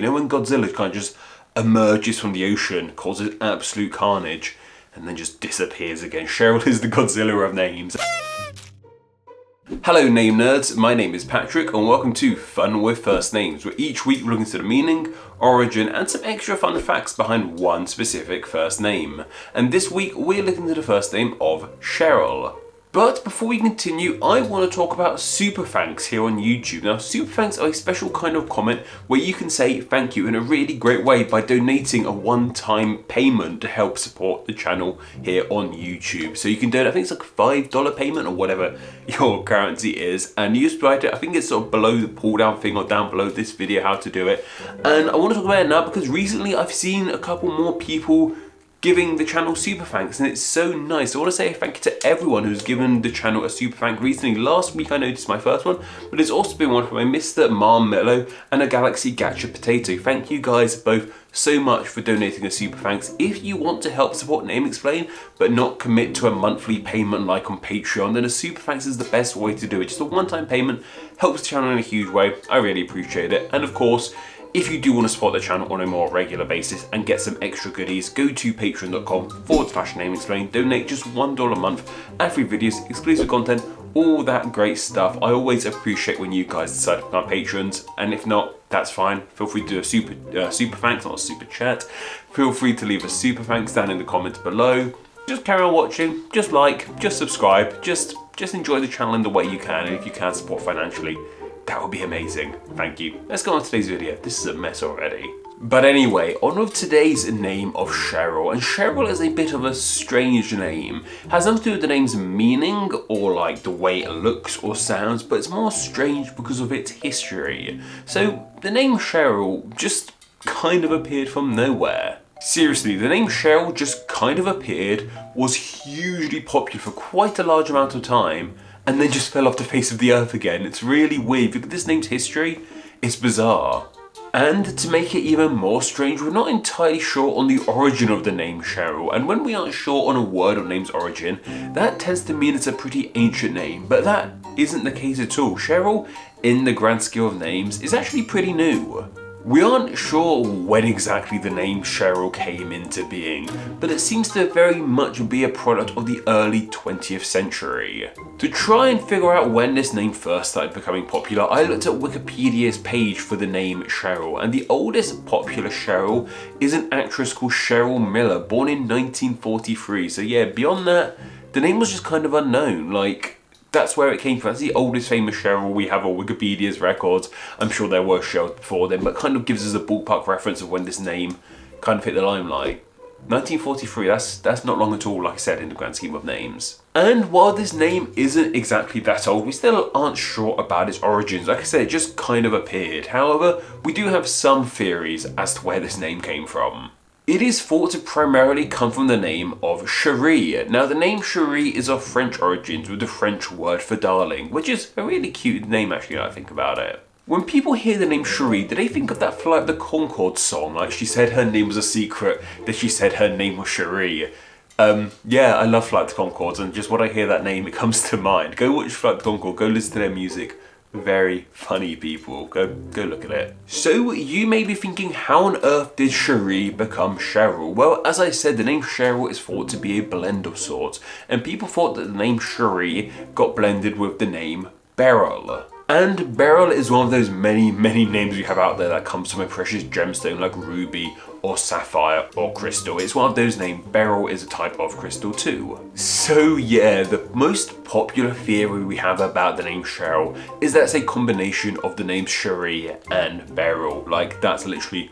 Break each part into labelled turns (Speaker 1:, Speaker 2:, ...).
Speaker 1: You know when Godzilla kind of just emerges from the ocean, causes absolute carnage, and then just disappears again. Cheryl is the Godzilla of names. Hello name nerds, my name is Patrick and welcome to Fun with First Names, where each week we look into the meaning, origin and some extra fun facts behind one specific first name. And this week we're looking into the first name of Cheryl. But before we continue, I want to talk about super thanks here on YouTube. Now, super thanks are a special kind of comment where you can say thank you in a really great way by donating a one-time payment to help support the channel here on YouTube. So you can donate, I think it's like a $5 payment or whatever your currency is, and you just write it, I think it's sort of below the pull down thing or down below this video how to do it. And I want to talk about it now because recently I've seen a couple more people giving the channel super thanks, and it's so nice. I want to say thank you to everyone who's given the channel a super thank recently. Last week I noticed my first one, but it's also been one from a Mr. Marmello and a Galaxy Gacha Potato. Thank you guys both so much for donating a super thanks. If you want to help support Name Explain but not commit to a monthly payment like on Patreon, then a super thanks is the best way to do it. Just a one-time payment helps the channel in a huge way. I really appreciate it. And of course, if you do want to support the channel on a more regular basis and get some extra goodies, go to patreon.com/Name Explain, donate just $1 a month, ad-free videos, exclusive content, all that great stuff. I always appreciate when you guys decide to become patrons, and if not, that's fine. Feel free to do a super thanks, not a super chat. Feel free to leave a super thanks down in the comments below. Just carry on watching, just like, just subscribe, just enjoy the channel in the way you can, and if you can support financially, that would be amazing. Thank you. Let's go on to today's video. This is a mess already. But anyway, on with today's name of Cheryl. And Cheryl is a bit of a strange name. It has nothing to do with the name's meaning or like the way it looks or sounds, but it's more strange because of its history. So the name Cheryl just kind of appeared from nowhere. Seriously, the name Cheryl just kind of appeared, was hugely popular for quite a large amount of time, and then just fell off the face of the earth again. It's really weird. Look at this name's history. It's bizarre. And to make it even more strange, we're not entirely sure on the origin of the name Cheryl. And when we aren't sure on a word or name's origin, that tends to mean it's a pretty ancient name. But that isn't the case at all. Cheryl, in the grand scale of names, is actually pretty new. We aren't sure when exactly the name Cheryl came into being, but it seems to very much be a product of the early 20th century. To try and figure out when this name first started becoming popular, I looked at Wikipedia's page for the name Cheryl, and the oldest popular Cheryl is an actress called Cheryl Miller, born in 1943. So yeah, beyond that, the name was just kind of unknown. Like, that's where it came from. That's the oldest famous Cheryl we have on Wikipedia's records. I'm sure there were Cheryls before then, but kind of gives us a ballpark reference of when this name kind of hit the limelight. 1943, that's not long at all, like I said, in the grand scheme of names. And while this name isn't exactly that old, we still aren't sure about its origins. Like I said, it just kind of appeared. However, we do have some theories as to where this name came from. It is thought to primarily come from the name of Cherie. Now, the name Cherie is of French origins with the French word for darling, which is a really cute name actually when I think about it. When people hear the name Cherie, do they think of that Flight of the Conchords song? Like she said her name was a secret, that she said her name was Cherie. Yeah, I love Flight of the Conchords, and just when I hear that name, it comes to mind. Go watch Flight of the Conchords, go listen to their music. Very funny people. Go look at it. So you may be thinking, how on earth did Cherie become Cheryl? Well, as I said, the name Cheryl is thought to be a blend of sorts, and people thought that the name Cherie got blended with the name Beryl. And Beryl is one of those many names we have out there that comes from a precious gemstone like ruby or sapphire or crystal. It's one of those names. Beryl is a type of crystal too. So yeah, the most popular theory we have about the name Cheryl is that it's a combination of the names Cherie and Beryl. Like, that's literally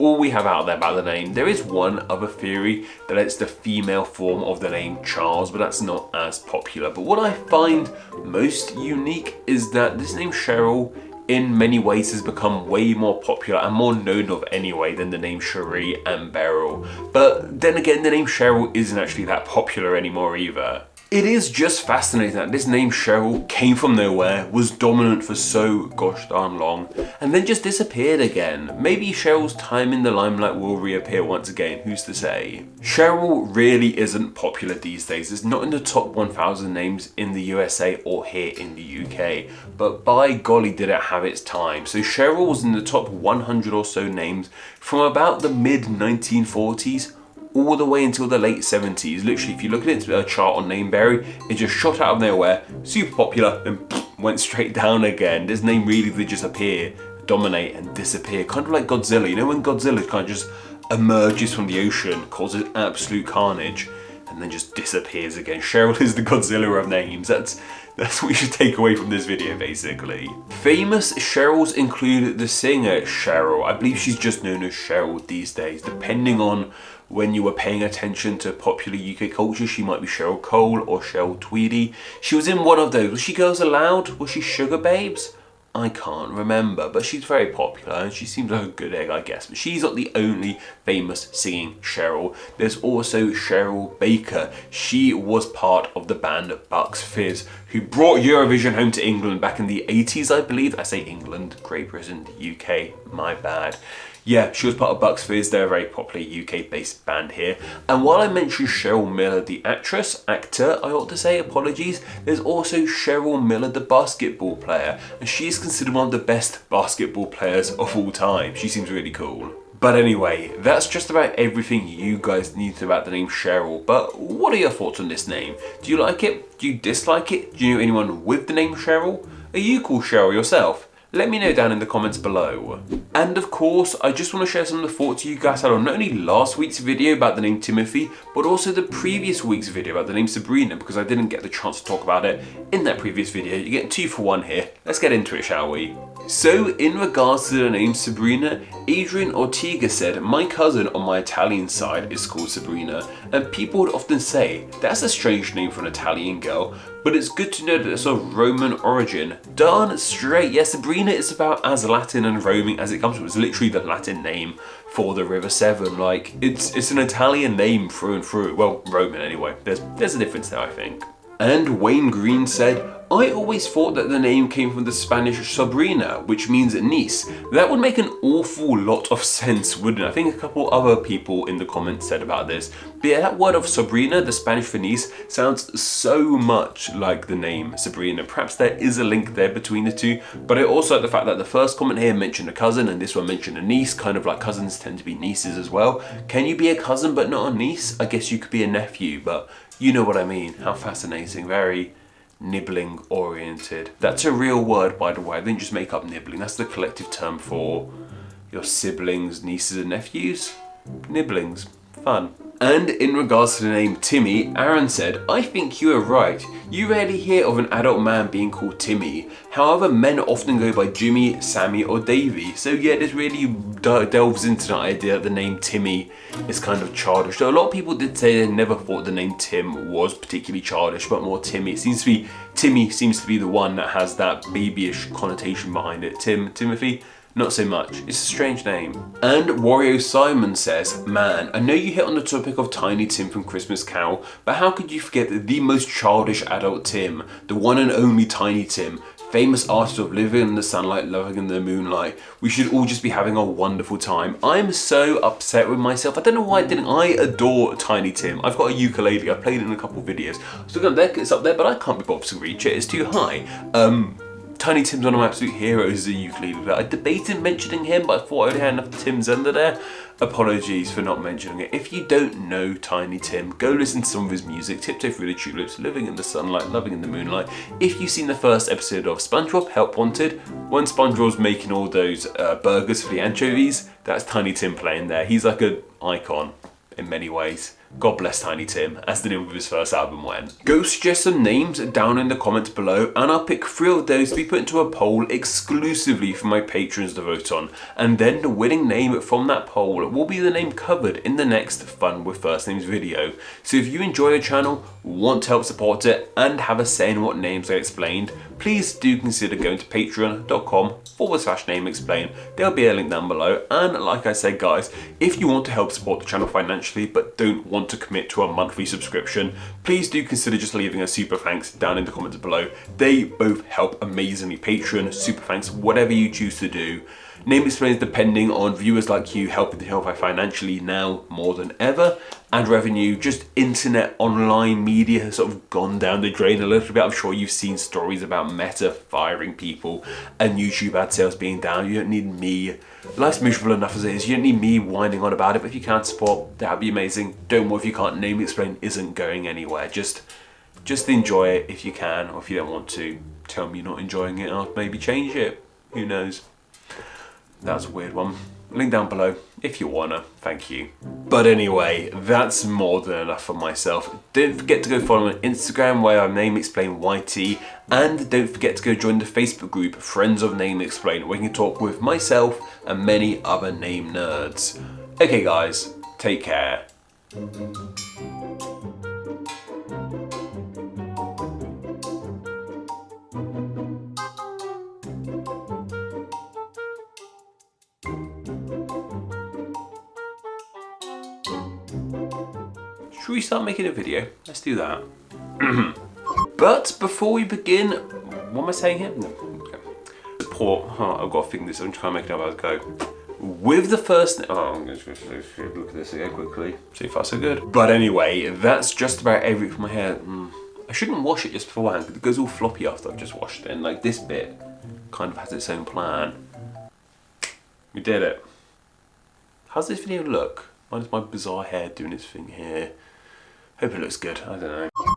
Speaker 1: all we have out there about the name. There is one other theory that it's the female form of the name Charles, but that's not as popular. But what I find most unique is that this name Cheryl in many ways has become way more popular and more known of anyway than the name Cherie and Beryl. But then again, the name Cheryl isn't actually that popular anymore either. It is just fascinating that this name Cheryl came from nowhere, was dominant for so gosh darn long, and then just disappeared again. Maybe Cheryl's time in the limelight will reappear once again, who's to say? Cheryl really isn't popular these days. It's not in the top 1,000 names in the USA or here in the UK, but by golly did it have its time. So Cheryl was in the top 100 or so names from about the mid 1940s all the way until the late 70s. Literally, if you look at a chart on Nameberry, it just shot out of nowhere, super popular, then went straight down again. This name really did just appear, dominate, and disappear. Kind of like Godzilla. You know when Godzilla kind of just emerges from the ocean, causes absolute carnage, and then just disappears again. Cheryl is the Godzilla of names. That's what you should take away from this video, basically. Famous Cheryls include the singer Cheryl. I believe she's just known as Cheryl these days. Depending on when you were paying attention to popular UK culture, she might be Cheryl Cole or Cheryl Tweedy. She was in one of those. Was she Girls Aloud? Was she Sugar Babes? I can't remember, but she's very popular and she seems like a good egg, I guess. But she's not the only famous singing Cheryl. There's also Cheryl Baker. She was part of the band Bucks Fizz, who brought Eurovision home to England back in the 80s, I believe. I say England, Great Britain, UK, my bad. Yeah, she was part of Bucks Fizz. They're a very popular UK-based band here. And while I mentioned Cheryl Miller, the actor, I ought to say, apologies, there's also Cheryl Miller, the basketball player. And she is considered one of the best basketball players of all time. She seems really cool. But anyway, that's just about everything you guys need to know about the name Cheryl. But what are your thoughts on this name? Do you like it? Do you dislike it? Do you know anyone with the name Cheryl? Are you called Cheryl yourself? Let me know down in the comments below. And of course, I just want to share some of the thoughts you guys had on not only last week's video about the name Timothy, but also the previous week's video about the name Sabrina, because I didn't get the chance to talk about it in that previous video. You get 2 for 1 here. Let's get into it, shall we? So, in regards to the name Sabrina, Adrian Ortega said, "My cousin on my Italian side is called Sabrina, and people would often say, that's a strange name for an Italian girl, but it's good to know that it's of Roman origin." Darn straight, yes, Sabrina is about as Latin and Roman as it comes from. It's literally the Latin name for the River Severn. Like, it's an Italian name through and through. Well, Roman anyway. There's a difference there, I think. And Wayne Green said, "I always thought that the name came from the Spanish Sabrina, which means niece. That would make an awful lot of sense, wouldn't it?" I think a couple other people in the comments said about this. But yeah, that word of Sabrina, the Spanish for niece, sounds so much like the name Sabrina. Perhaps there is a link there between the two, but I also like the fact that the first comment here mentioned a cousin and this one mentioned a niece, kind of like cousins tend to be nieces as well. Can you be a cousin but not a niece? I guess you could be a nephew, but you know what I mean. How fascinating. Very nibbling oriented. That's a real word, by the way. I didn't just make up nibbling. That's the collective term for your siblings, nieces and nephews. Nibblings. Fun. And in regards to the name Timmy, Aaron said, "I think you are right. You rarely hear of an adult man being called Timmy. However, men often go by Jimmy, Sammy or Davey." So yeah, this really delves into the idea that the name Timmy is kind of childish. So a lot of people did say they never thought the name Tim was particularly childish, but more Timmy. Timmy seems to be the one that has that babyish connotation behind it. Timothy, not so much. It's a strange name. And Wario Simon says, "Man, I know you hit on the topic of Tiny Tim from Christmas Carol, but how could you forget the most childish adult Tim, the one and only Tiny Tim, famous artist of Living in the Sunlight, Loving in the Moonlight. We should all just be having a wonderful time." I'm so upset with myself. I don't know why I didn't. I adore Tiny Tim. I've got a ukulele. I played it in a couple of videos. So it's up there, but I can't be bothered to reach it. It's too high. Tiny Tim's one of my absolute heroes as a ukulele. I debated mentioning him, but I thought I already had enough Tims under there. Apologies for not mentioning it. If you don't know Tiny Tim, go listen to some of his music. Tiptoe Through the Tulips, Living in the Sunlight, Loving in the Moonlight. If you've seen the first episode of SpongeBob, Help Wanted, when SpongeBob's making all those burgers for the anchovies, that's Tiny Tim playing there. He's like an icon in many ways. God bless Tiny Tim, as the name of his first album went. Go suggest some names down in the comments below, and I'll pick 3 of those to be put into a poll exclusively for my patrons to vote on. And then the winning name from that poll will be the name covered in the next Fun with First Names video. So if you enjoy the channel, want to help support it, and have a say in what names I explained, please do consider going to patreon.com/nameexplain. There'll be a link down below. And like I said guys, if you want to help support the channel financially but don't want want to commit to a monthly subscription, please do consider just leaving a super thanks down in the comments below. They both help amazingly. Patreon, super thanks, whatever you choose to do. Name Explains depending on viewers like you helping to help out financially now more than ever, and revenue, just internet online media has sort of gone down the drain a little bit. I'm sure you've seen stories about Meta firing people and YouTube ad sales being down. You don't need me, life's miserable enough as it is, you don't need me whining on about it, but if you can support, that'd be amazing. Don't worry if you can't. Name Explain isn't going anywhere. Just enjoy it if you can, or if you don't want to, tell me you're not enjoying it, I'll maybe change it. Who knows? That's a weird one. Link down below if you wanna, thank you. But anyway, that's more than enough for myself. Don't forget to go follow me on Instagram where I'm Name Explain YT, and don't forget to go join the Facebook group Friends of Name Explain where you can talk with myself and many other name nerds. Okay guys, take care. Should we start making a video? Let's do that. But before we begin, what am I saying here? No. Okay. Support. Oh, I've got to think this. I'm trying to make it up as I go. With the first. Oh, I'm going to look at this again quickly. See if that's so good. But anyway, that's just about everything for my hair. I shouldn't wash it just beforehand because it goes all floppy after I've just washed it. And like this bit kind of has its own plan. We did it. How's this video look? Mine's my bizarre hair doing its thing here. Hope it looks good. I don't know.